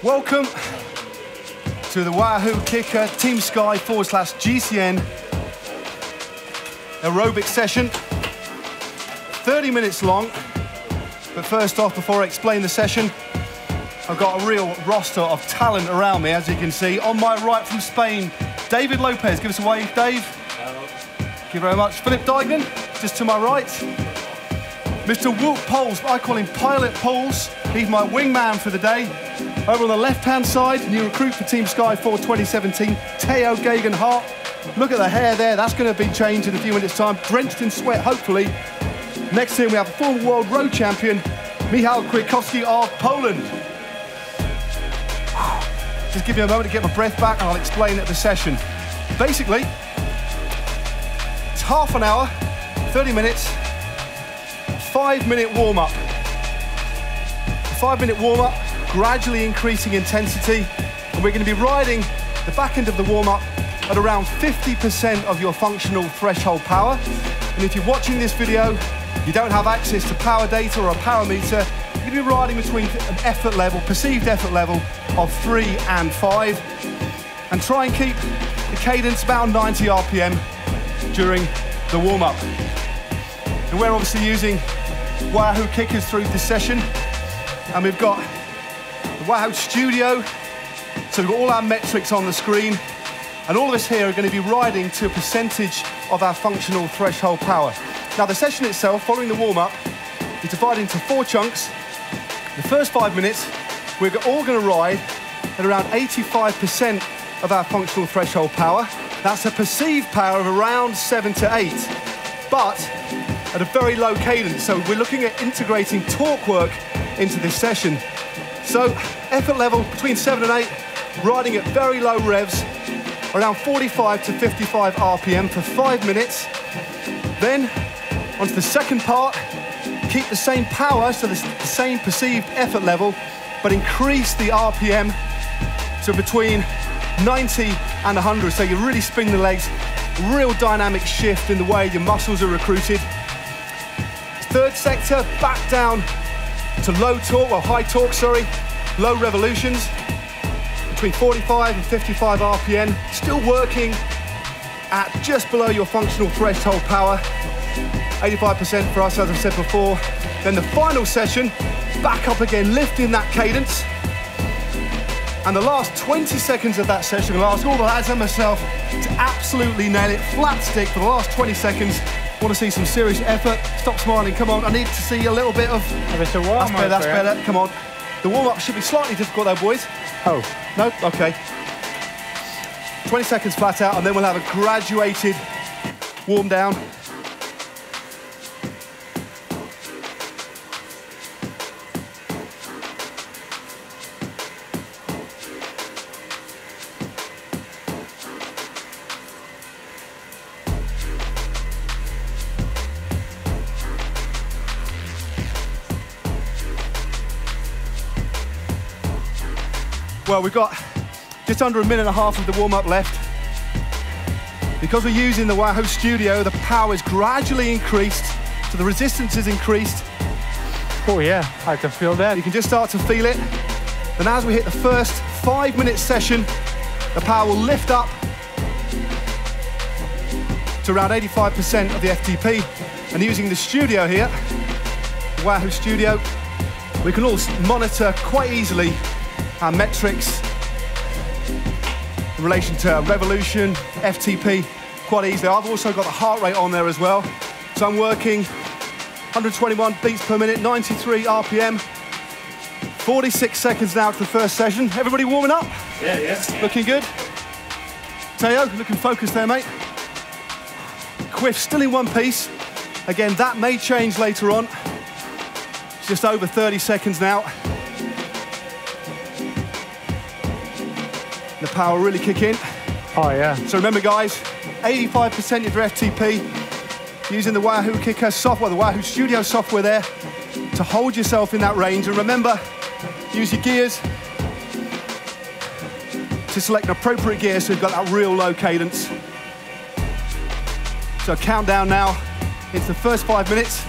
Welcome to the Wahoo Kicker Team Sky /GCN aerobic session. 30 minutes long, but first off, before I explain the session, I've got a real roster of talent around me, as you can see. On my right from Spain, David Lopez. Give us a wave, Dave. Hello. Thank you very much. Philip Dignan, just to my right. Mr. Wout Poels, I call him Pilot Poels. He's my wingman for the day. Over on the left-hand side, new recruit for Team Sky 2017, Theo Geoghegan-Hart. Look at the hair there, that's going to be changed in a few minutes' time. Drenched in sweat, hopefully. Next to him, we have former world road champion, Michal Kwiatkowski of Poland. Just give me a moment to get my breath back and I'll explain at the session. Basically, it's half an hour, 30 minutes, 5-minute warm-up. 5-minute warm-up, gradually increasing intensity, and we're going to be riding the back end of the warm-up at around 50% of your functional threshold power. And if you're watching this video, you don't have access to power data or a power meter, you're going to be riding between an effort level, perceived effort level of 3 and 5, and try and keep the cadence about 90 RPM during the warm-up. And we're obviously using Wahoo kickers through this session, and we've got the Wahoo Studio, so we've got all our metrics on the screen, and all of us here are going to be riding to a percentage of our functional threshold power. Now the session itself, following the warm-up, is divided into 4 chunks. The first 5 minutes, we're all going to ride at around 85% of our functional threshold power. That's a perceived power of around 7 to 8, but at a very low cadence. So we're looking at integrating torque work into this session. So effort level between 7 and 8, riding at very low revs, around 45 to 55 RPM for 5 minutes. Then onto the second part, keep the same power, so the same perceived effort level, but increase the RPM to between 90 and 100. So you really spin the legs, real dynamic shift in the way your muscles are recruited. Third sector, back down to low torque, or high torque, sorry, low revolutions, between 45 and 55 RPM, still working at just below your functional threshold power, 85% for us, as I've said before. Then the final session, back up again, lifting that cadence. And the last 20 seconds of that session, I'll ask all the lads and myself to absolutely nail it, flat stick for the last 20 seconds. Want to see some serious effort. Stop smiling, come on. I need to see a little bit of... It's a warm-up. That's better, come on. The warm-up should be slightly difficult though, boys. Oh. No? Okay. 20 seconds flat out, and then we'll have a graduated warm down. Well, we've got just under 1.5 minutes of the warm-up left. Because we're using the Wahoo Studio, the power is gradually increased, so the resistance is increased. Oh yeah, I can feel that. You can just start to feel it. Then as we hit the first 5-minute session, the power will lift up to around 85% of the FTP. And using the Studio here, the Wahoo Studio, we can all monitor quite easily our metrics in relation to revolution, FTP, quite easily. I've also got the heart rate on there as well. So I'm working 121 beats per minute, 93 RPM. 46 seconds now to the first session. Everybody warming up? Yeah. Looking good? Theo, looking focused there, mate. Quiff still in one piece. Again, that may change later on. It's just over 30 seconds now. The power really kick in. Oh yeah. So remember guys, 85% of your FTP, using the Wahoo Kicker software, the Wahoo Studio software there, to hold yourself in that range. And remember, use your gears to select an appropriate gear so you've got that real low cadence. So countdown now into the first 5 minutes.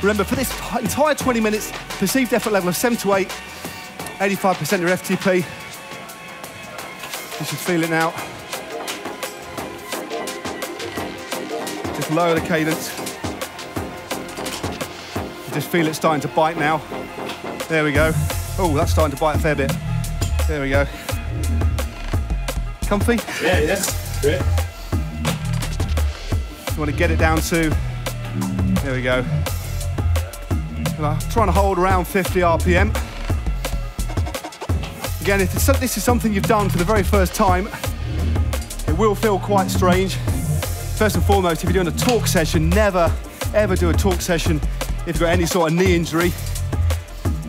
Remember, for this entire 20 minutes, perceived effort level of 7 to 8, 85% of your FTP. You should feel it now. Just lower the cadence. You just feel it starting to bite now. There we go. Oh, that's starting to bite a fair bit. There we go. Comfy? Yeah, great. You want to get it down to, there we go. I'm trying to hold around 50 RPM. Again, if this is something you've done for the very first time, it will feel quite strange. First and foremost, if you're doing a talk session, never ever do a talk session if you've got any sort of knee injury.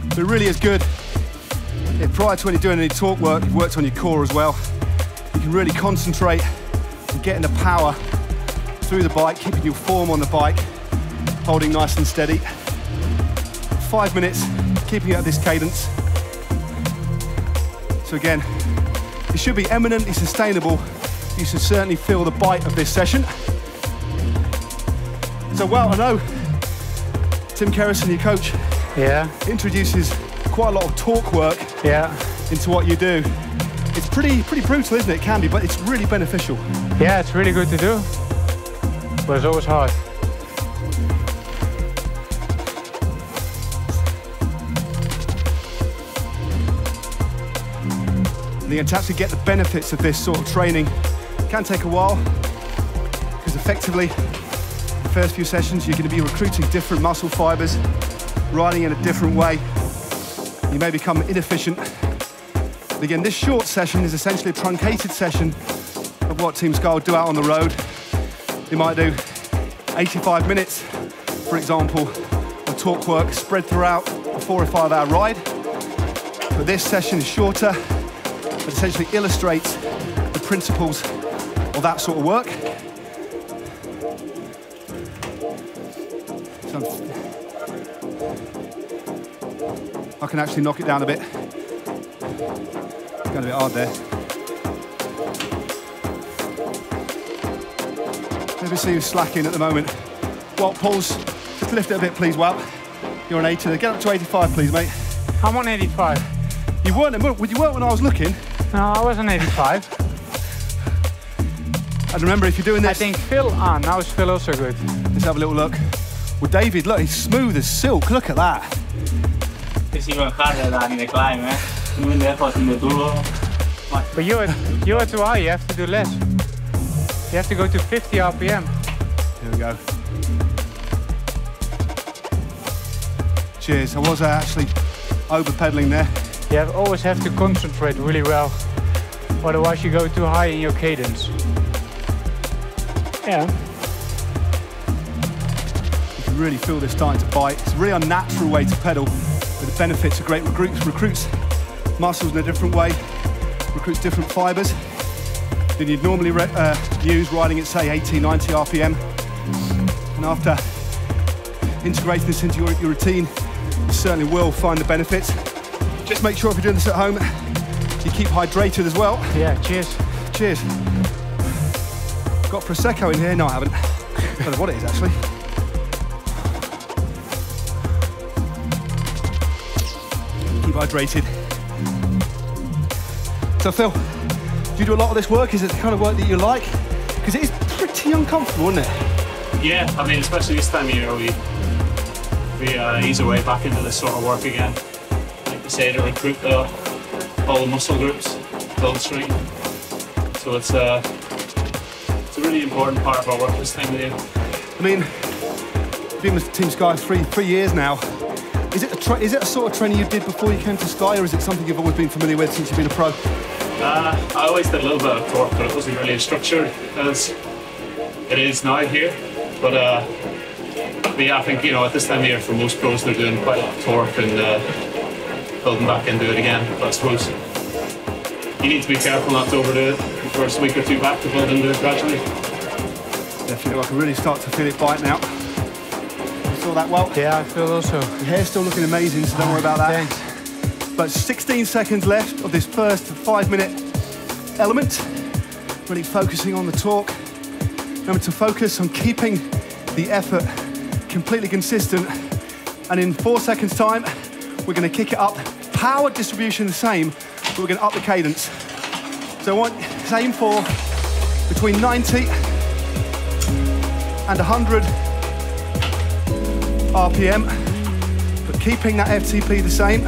But it really is good if prior to when you're doing any talk work, you've worked on your core as well. You can really concentrate on getting the power through the bike, keeping your form on the bike, holding nice and steady. 5 minutes, keeping it at this cadence. So again, it should be eminently sustainable. You should certainly feel the bite of this session. So, well, I know Tim Kerrison, your coach, introduces quite a lot of talk work into what you do. It's pretty brutal, isn't it? It can be, but it's really beneficial. Yeah, it's really good to do, but it's always hard. And to actually get the benefits of this sort of training can take a while, because effectively the first few sessions you're going to be recruiting different muscle fibers, riding in a different way. You may become inefficient. But again, this short session is essentially a truncated session of what Team Sky will do out on the road. You might do 85 minutes, for example, of talk work spread throughout a 4 or 5 hour ride. But this session is shorter, but essentially illustrates the principles of that sort of work. So I can actually knock it down a bit. Got a bit hard there. Maybe see you slacking at the moment. Walt, pulse. Just lift it a bit, please, Walt. You're on 80. Get up to 85, please, mate. I'm on 85. You weren't when I was looking. No, I was on 85. And remember, if you're doing this... I think Phil on. Now is Phil also good? Let's have a little look. Well, David, look, he's smooth as silk. Look at that. It's even harder than in the climb, eh? Even the effort in the turbo. But you're too high. You have to do less. You have to go to 50 RPM. Here we go. Cheers. I was actually over-pedaling there. You always have to concentrate really well. Otherwise you go too high in your cadence. Yeah. You can really feel this starting to bite. It's a really unnatural way to pedal, but the benefits are great. Recruits muscles in a different way, recruits different fibers than you'd normally use riding at, say, 80, 90 RPM. And after integrating this into your routine, you certainly will find the benefits. Just make sure if you're doing this at home, you keep hydrated as well. Yeah, cheers. Cheers. Got Prosecco in here? No, I haven't. I don't know what it is, actually. Keep hydrated. So, Phil, do you do a lot of this work? Is it the kind of work that you like? Because it is pretty uncomfortable, isn't it? Yeah, I mean, especially this time of year, we ease our way back into this sort of work again. Like you say, to recruit all the muscle groups, build strength. So it's a really important part of our work this time of year. I mean, been with Team Sky 3 years now. Is it a sort of training you did before you came to Sky, or is it something you've always been familiar with since you've been a pro? I always did a little bit of torque, but it wasn't really structured as it is now here. But yeah, I think, you know, at this time of year for most pros, they're doing quite a lot of torque and building back into it again. But I suppose you need to be careful not to overdo it the first week or two back to build into it gradually. Definitely, I can really start to feel it bite now. You saw that well? Yeah, I feel also. Your hair's still looking amazing, so don't worry about that. Thanks. But 16 seconds left of this first 5-minute element. Really focusing on the torque. Remember to focus on keeping the effort completely consistent. And in 4 seconds time, we're going to kick it up power distribution the same, but we're going to up the cadence. So I want to aim for between 90 and 100 RPM, but keeping that FTP the same.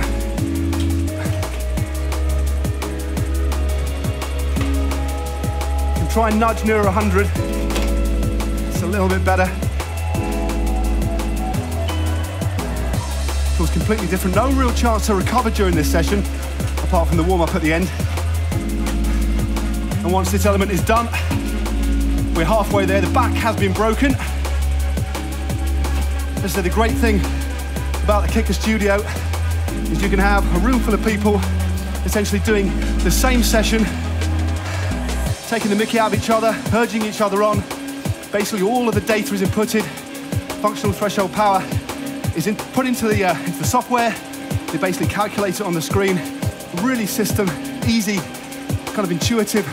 And try and nudge nearer 100. It's a little bit better. Feels completely different. No real chance to recover during this session, apart from the warm-up at the end. And once this element is done, we're halfway there. The back has been broken. As I said, the great thing about the Kicker Studio is you can have a room full of people essentially doing the same session, taking the mickey out of each other, urging each other on. Basically, all of the data is inputted. Functional threshold power is put into the software. They basically calculate it on the screen. Really easy, kind of intuitive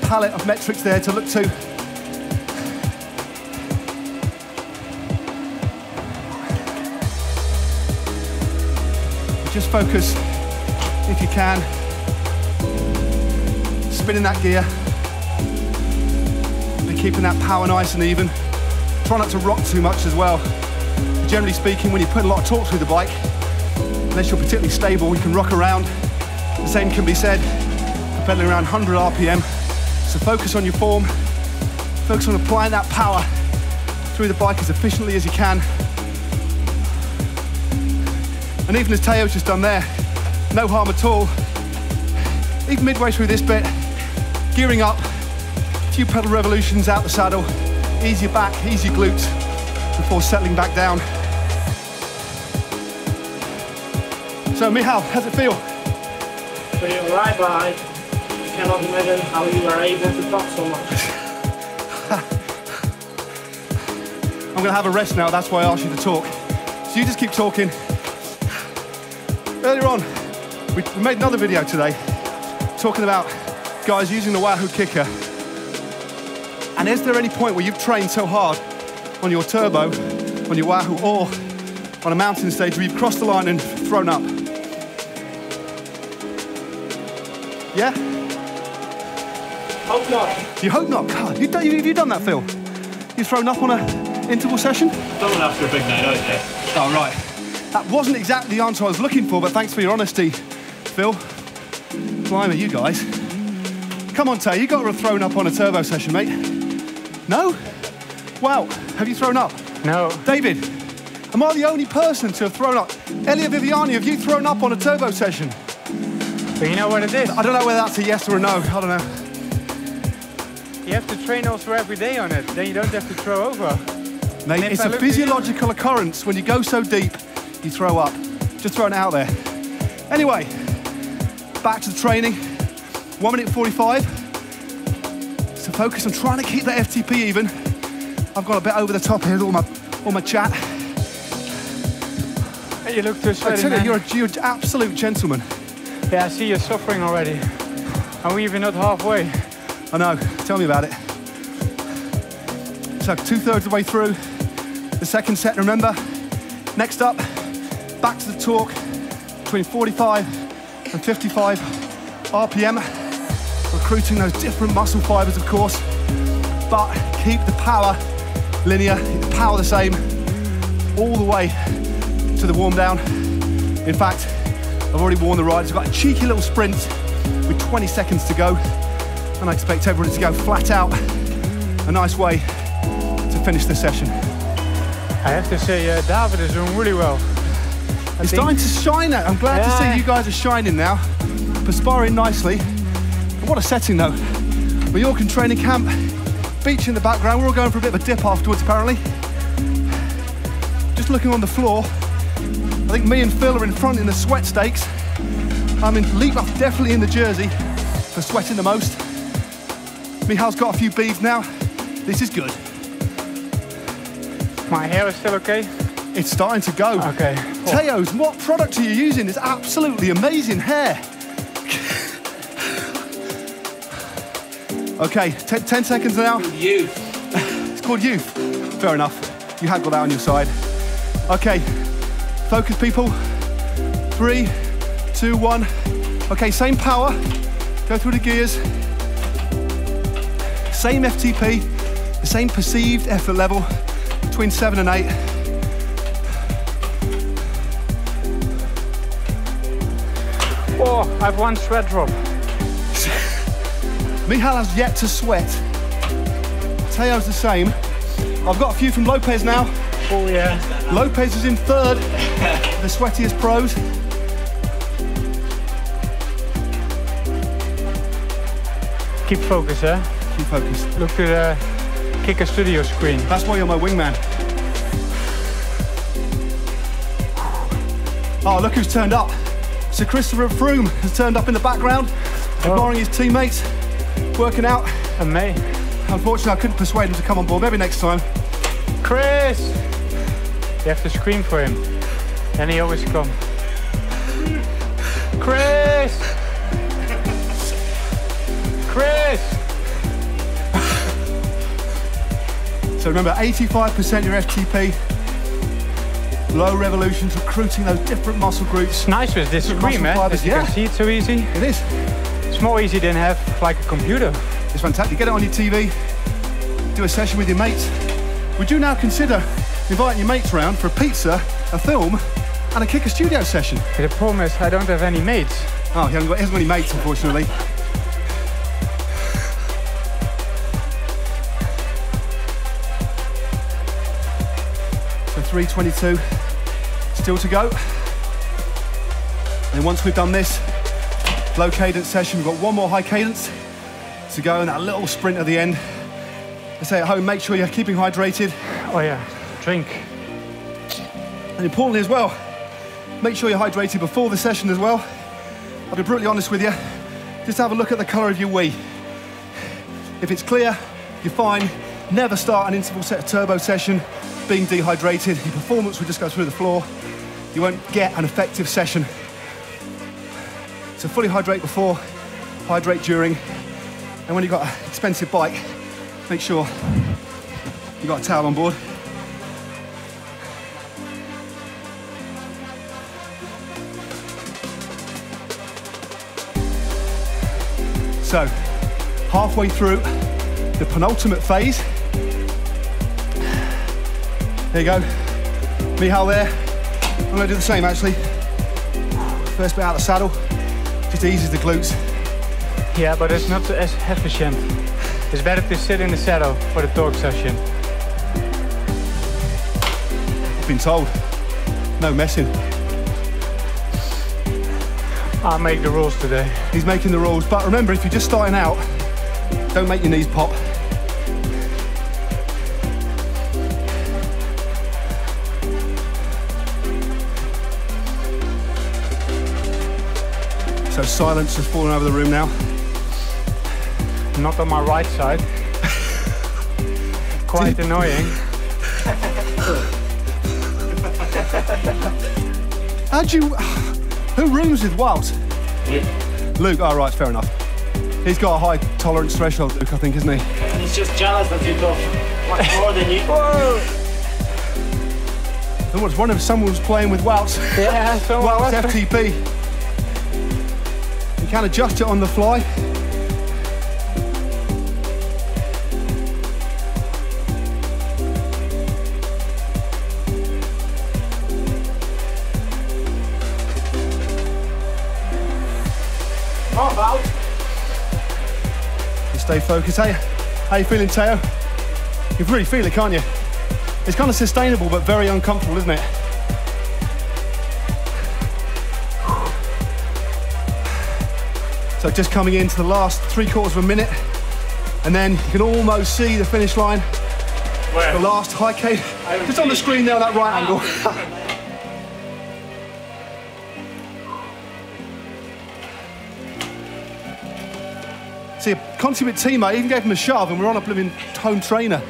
palette of metrics there to look to. Just focus, if you can, spinning that gear and keeping that power nice and even. Try not to rock too much as well. Generally speaking, when you put a lot of torque through the bike, unless you're particularly stable, you can rock around. The same can be said for pedaling around 100 RPM. So focus on your form, focus on applying that power through the bike as efficiently as you can. And even as Teo's just done there, no harm at all. Even midway through this bit, gearing up, a few pedal revolutions out the saddle, ease your back, ease your glutes, before settling back down. So Michal, how's it feel? Pretty alright, but I cannot imagine how you are able to talk so much. I'm gonna have a rest now, that's why I asked you to talk. So you just keep talking. Earlier on, we made another video today talking about guys using the Wahoo kicker. And is there any point where you've trained so hard on your turbo, on your Wahoo, or on a mountain stage where you've crossed the line and thrown up? Yeah? Hope not. You hope not? God, have you done that, Phil? You've thrown up on an interval session? Done it after a big night out, yeah. Oh, right. That wasn't exactly the answer I was looking for, but thanks for your honesty, Phil. Blimey, you guys. Come on, Tay, you got to have thrown up on a turbo session, mate. No? Wow, have you thrown up? No. David, am I the only person to have thrown up? Elia Viviani, have you thrown up on a turbo session? But you know what it is? I don't know whether that's a yes or a no, I don't know. You have to train also every day on it, then you don't have to throw over. Mate, it's a physiological occurrence. When you go so deep, you throw up. Just throwing it out there. Anyway, back to the training. 1 minute 45. So focus on trying to keep that FTP even. I've got a bit over the top here with all my chat. You look too sweaty, I tell you, man. you're an absolute gentleman. Yeah, I see you're suffering already. And we're even not halfway. I know, tell me about it. So 2/3 of the way through the second set, remember? Next up, back to the torque, between 45 and 55 RPM. Recruiting those different muscle fibers, of course, but keep the power linear, keep the power the same, all the way to the warm down. In fact, I've already warned the riders, we've got a cheeky little sprint with 20 seconds to go, and I expect everybody to go flat out. A nice way to finish the session. I have to say, David is doing really well. It's starting to shine now. I'm glad to see you guys are shining now, perspiring nicely. What a setting though. Mallorcan training camp, beach in the background. We're all going for a bit of a dip afterwards apparently. Just looking on the floor, I think me and Phil are in front in the sweat stakes. I'm in leap off, definitely in the jersey for sweating the most. Michal's got a few beads now. This is good. My hair is still okay? It's starting to go. Okay. Teo's, what product are you using? It's absolutely amazing hair. Okay, 10 seconds now. Youth. It's called youth. Fair enough. You had got that on your side. Okay, focus people. 3, 2, 1. Okay, same power. Go through the gears. Same FTP, the same perceived effort level between 7 and 8. Oh, I've one sweat drop. Michal has yet to sweat. Teo's the same. I've got a few from Lopez now. Oh yeah. Lopez is in third, the sweatiest pros. Keep focus, eh? Keep focused. Look to the Kicker Studio screen. That's why you're my wingman. Oh, look who's turned up. Sir Christopher Froome has turned up in the background, admiring his teammates, working out. And me. Unfortunately, I couldn't persuade him to come on board. Maybe next time. Chris! You have to scream for him. And he always comes. Chris! Chris! So remember, 85% your FTP, low revolutions, recruiting those different muscle groups. It's nice with this screen, man. As you can see, it's so easy. It is. It's more easy than have like a computer. It's fantastic. Get it on your TV, do a session with your mates. Would you now consider inviting your mates around for a pizza, a film, and a Kicker Studio session? But the problem is I don't have any mates. Oh, he hasn't got as many mates, unfortunately. So 3:22, still to go. And once we've done this low cadence session, we've got one more high cadence to go and that little sprint at the end. I say at home, make sure you're keeping hydrated. Oh yeah, drink. And importantly as well, make sure you're hydrated before the session as well. I'll be brutally honest with you, just have a look at the colour of your wee. If it's clear, you're fine. Never start an interval set turbo session being dehydrated. Your performance will just go through the floor. You won't get an effective session. So fully hydrate before, hydrate during, and when you've got an expensive bike, make sure you've got a towel on board. So, halfway through the penultimate phase. There you go. Michal there. I'm gonna do the same actually. First bit out of the saddle, just eases the glutes. Yeah, but it's not as efficient. It's better to sit in the saddle for the torque session. I've been told, no messing. I'll make the rules today. He's making the rules, but remember, if you're just starting out, don't make your knees pop. So silence has fallen over the room now. Not on my right side. Quite annoying. Who rooms with Walt? Luke. Luke, oh right, fair enough. He's got a high tolerance threshold, Luke, I think, isn't he? And he's just jealous that you do much more than you. Whoa! I was wondering if someone was playing with Walt's. Yeah, someone Walt's was. FTP. You can adjust it on the fly. How about? You stay focused, hey? How you feeling, Teo? You can really feel it, can't you? It's kind of sustainable, but very uncomfortable, isn't it? So just coming into the last 3/4 of a minute, and then you can almost see the finish line. Where? The last high cadence, just on the screen there, that right angle. See, a consummate teammate even gave him a shove, and we're on a blooming home trainer.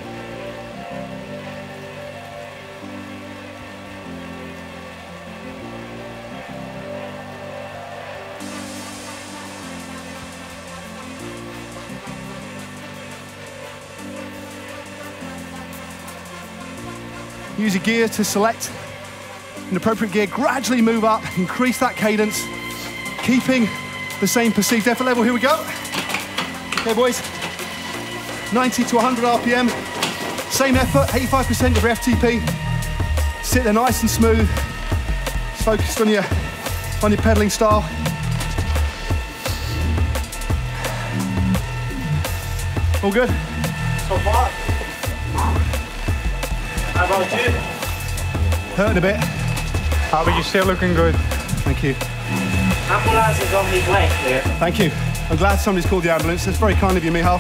Use your gear to select an appropriate gear, gradually move up, increase that cadence, keeping the same perceived effort level. Here we go. Okay, boys. 90 to 100 RPM. Same effort, 85% of your FTP. Sit there nice and smooth. Just focused on your pedaling style. All good? So far. How about you? Hurting a bit. Oh, but you're still looking good. Thank you. Ambulance is on his way there. Thank you. I'm glad somebody's called the ambulance. That's very kind of you, Michal.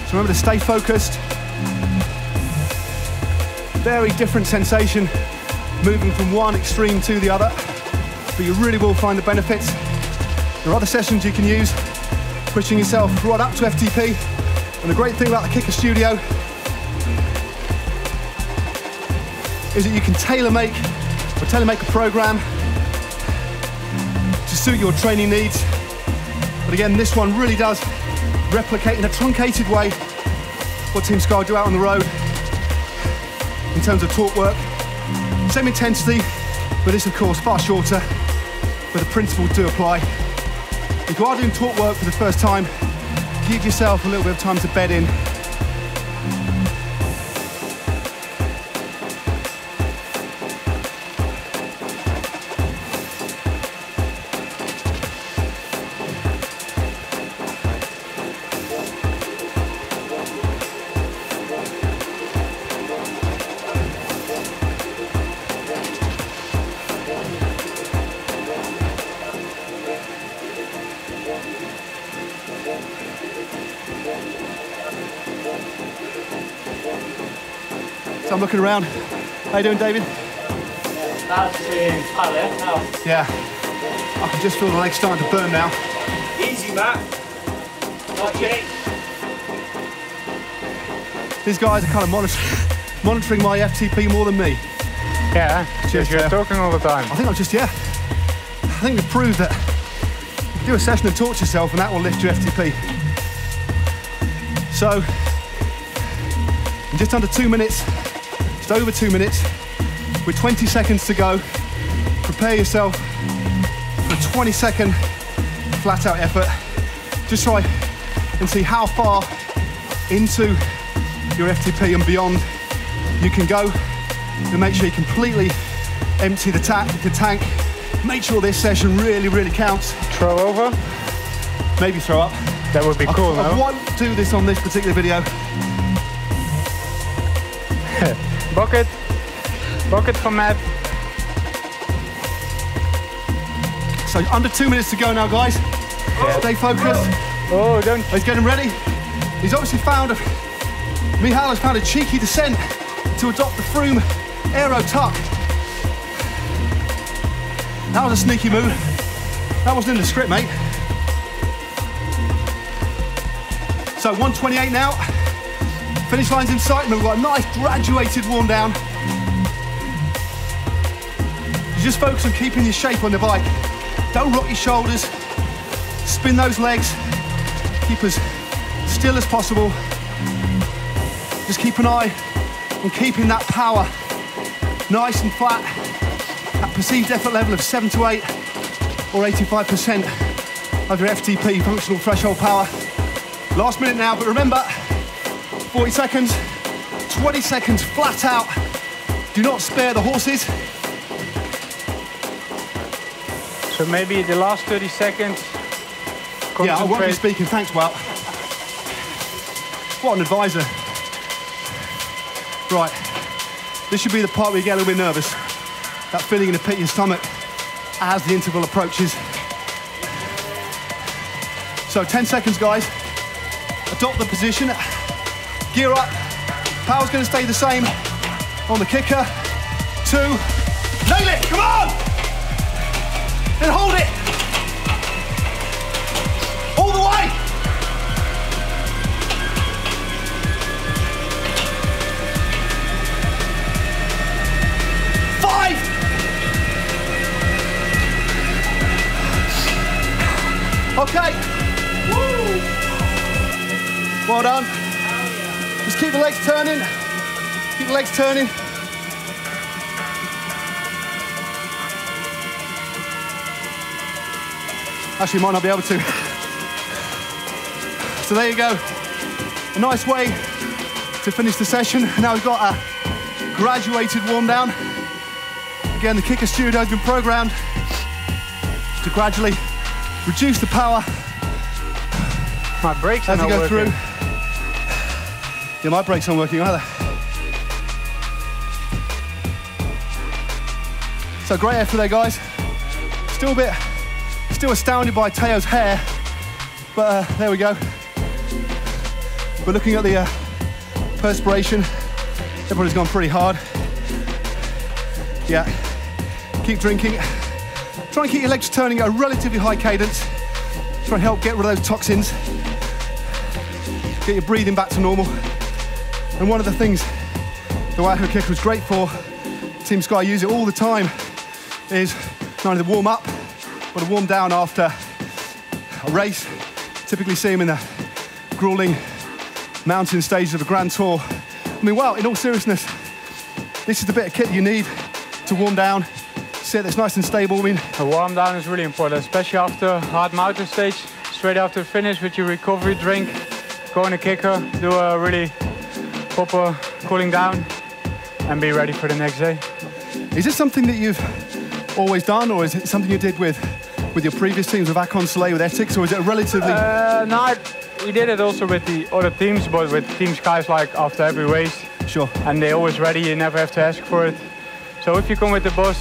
So remember to stay focused. Very different sensation moving from one extreme to the other, but you really will find the benefits. There are other sessions you can use, pushing yourself right up to FTP. And the great thing about the Kicker Studio is that you can tailor-make a program to suit your training needs. But again, this one really does replicate in a truncated way what Team Sky do out on the road in terms of torque work. Same intensity, but this of course far shorter, but the principles do apply. If you are doing torque work for the first time, give yourself a little bit of time to bed in. So I'm looking around. How you doing, David? That's far left now. Yeah. I can just feel the legs starting to burn now. Easy, Matt. Okay. These guys are kind of monitoring my FTP more than me. Yeah, because you're talking all the time. I think I think we've proved that you can do a session and torch yourself and that will lift your FTP. So, in just under 2 minutes, just over 2 minutes, with 20 seconds to go, prepare yourself for a 20-second flat-out effort. Just try and see how far into your FTP and beyond you can go, and make sure you completely empty the tank. Make sure this session really, really counts. Throw over? Maybe throw up. That would be cool, no? I won't do this on this particular video. Bucket for Matt. So under 2 minutes to go now, guys. Yeah. Stay focused. Oh, don't. He's getting ready. He's obviously Michal has found a cheeky descent to adopt the Froome Aero tuck. That was a sneaky move. That wasn't in the script, mate. So 128 now. Finish line's in sight, and we've got a nice graduated warm down. You just focus on keeping your shape on the bike. Don't rock your shoulders. Spin those legs. Keep as still as possible. Just keep an eye on keeping that power nice and flat. That perceived effort level of 7 to 8 or 85% of your FTP, functional threshold power. Last minute now, but remember, 40 seconds, 20 seconds flat out. Do not spare the horses. So maybe the last 30 seconds. Yeah, I won't be speaking, thanks, Wout. What an advisor. Right, this should be the part where you get a little bit nervous. That feeling in the pit of your stomach as the interval approaches. So 10 seconds, guys. Adopt the position. Gear up. Power's going to stay the same on the kicker. 2. Nail it, come on! And hold it. All the way. 5. Well done. Just keep the legs turning. Keep the legs turning. Actually, might not be able to. So there you go. A nice way to finish the session. Now we've got a graduated warm down. Again, the kicker studio has been programmed to gradually reduce the power My brakes are as you not go working. through. Yeah, my brakes aren't working either. So great effort there, guys. Still astounded by Teo's hair, but there we go. We're looking at the perspiration. Everybody's gone pretty hard. Yeah, keep drinking. Try and keep your legs turning at a relatively high cadence. Try and help get rid of those toxins. Get your breathing back to normal. And one of the things the Wahoo kicker is great for, Team Sky use it all the time, is not only the warm up, but a warm down after a race. Typically see them in the grueling mountain stages of a Grand Tour. I mean, well, in all seriousness, this is the bit of kit you need to warm down, sit that's nice and stable. I mean, A warm down is really important, especially after a hard mountain stage. Straight after the finish with your recovery drink, go in a kicker, do a really proper cooling down, and be ready for the next day. is this something that you've always done, or is it something you did with your previous teams, with Akon Soleil, with Ethics, or is it a relatively... No, we did it also with the other teams, but with Team Sky's like after every race. Sure. And they're always ready, you never have to ask for it. So if you come with the bus,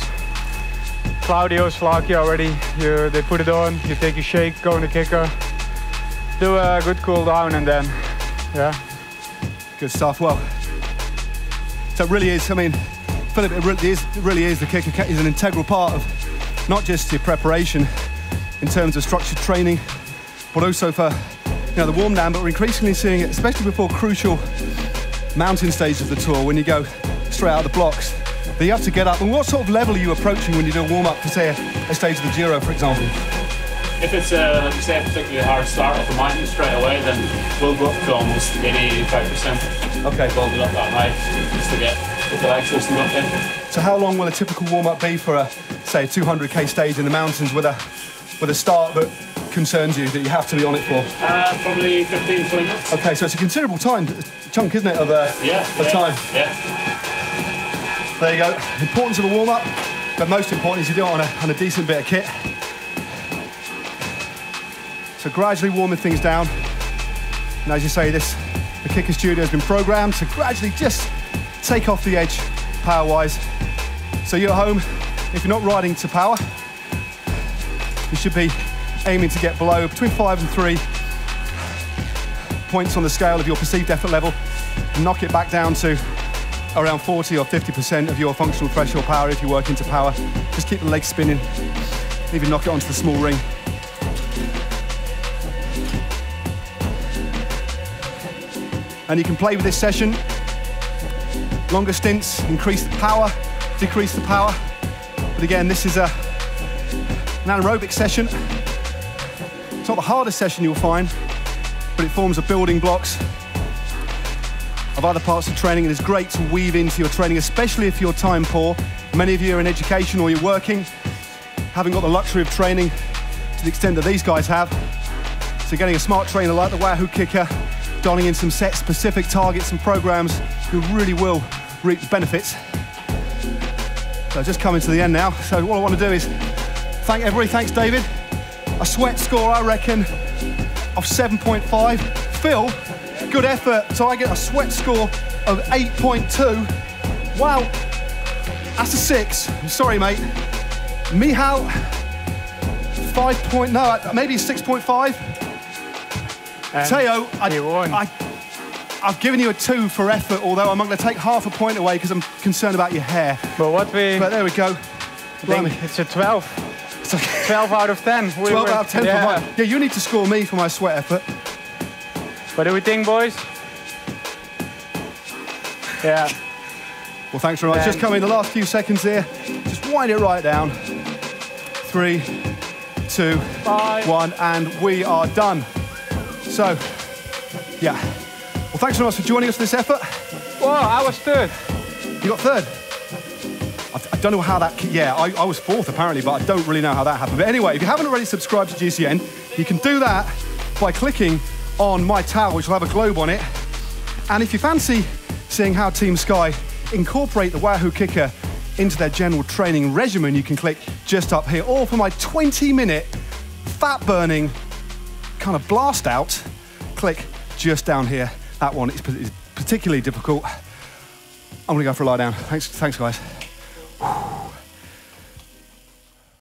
Claudio, Slaki already, they put it on, you take a shake, go in the kicker, do a good cool down, and then, yeah. Good stuff. Well, so it really is, I mean, Philip, it really is the kicker is an integral part of not just your preparation in terms of structured training, but also for the warm down, but we're increasingly seeing it, especially before crucial mountain stages of the tour, when you go straight out of the blocks, that you have to get up. And what sort of level are you approaching when you do a warm up for, say, a stage of the Giro, for example? If it's like you say, a particularly hard start up the mountain straight away, then we'll go up to almost 80-85%. Okay. Build it up that high just to get the legs loosened up then. So how long will a typical warm up be for say a 200k stage in the mountains with a start that concerns you, that you have to be on it for? Probably 15, 20 minutes. Okay, so it's a considerable chunk, isn't it, of time? Yeah. There you go. The importance of a warm up, but most important is you do it on a decent bit of kit. So gradually warming things down. And as you say, the kicker studio has been programmed to gradually just take off the edge power-wise. So you're at home, if you're not riding to power, you should be aiming to get below between 5 and 3 points on the scale of your perceived effort level and knock it back down to around 40 or 50% of your functional threshold power if you're working to power. Just keep the legs spinning, even knock it onto the small ring. And you can play with this session. Longer stints, increase the power, decrease the power. But again, this is an aerobic session. It's not the hardest session you'll find, but it forms the building blocks of other parts of training, and it's great to weave into your training, especially if you're time poor. Many of you are in education or you're working, haven't got the luxury of training to the extent that these guys have. So getting a smart trainer like the Wahoo kicker, dialing in some set specific targets and programs, you really will reap the benefits. So just coming to the end now. So what I want to do is thank everybody. Thanks, David. A sweat score, I reckon, of 7.5. Phil, good effort. So I get a sweat score of 8.2. Wow, that's a 6. I'm sorry, mate. Michal, maybe 6.5. Teo, I've given you a 2 for effort, although I'm not going to take half a point away because I'm concerned about your hair. But there we go. It's a 12. It's a 12 out of 10. 12 out of 10 for mine. Yeah, you need to score me for my sweat effort. What do we think, boys? Yeah. Well, thanks very much. Just coming the last few seconds here. Just wind it right down. 3, 2, 1, and we are done. So, yeah. Well, thanks so much for joining us for this effort. Whoa, I was third. You got third? I don't know how that, yeah, I was fourth apparently, but I don't really know how that happened. But anyway, if you haven't already subscribed to GCN, you can do that by clicking on my towel, which will have a globe on it. And if you fancy seeing how Team Sky incorporate the Wahoo kicker into their general training regimen, you can click just up here. Or for my 20-minute fat-burning kind of blast out, click just down here. That one is particularly difficult. I'm gonna go for a lie down. Thanks guys.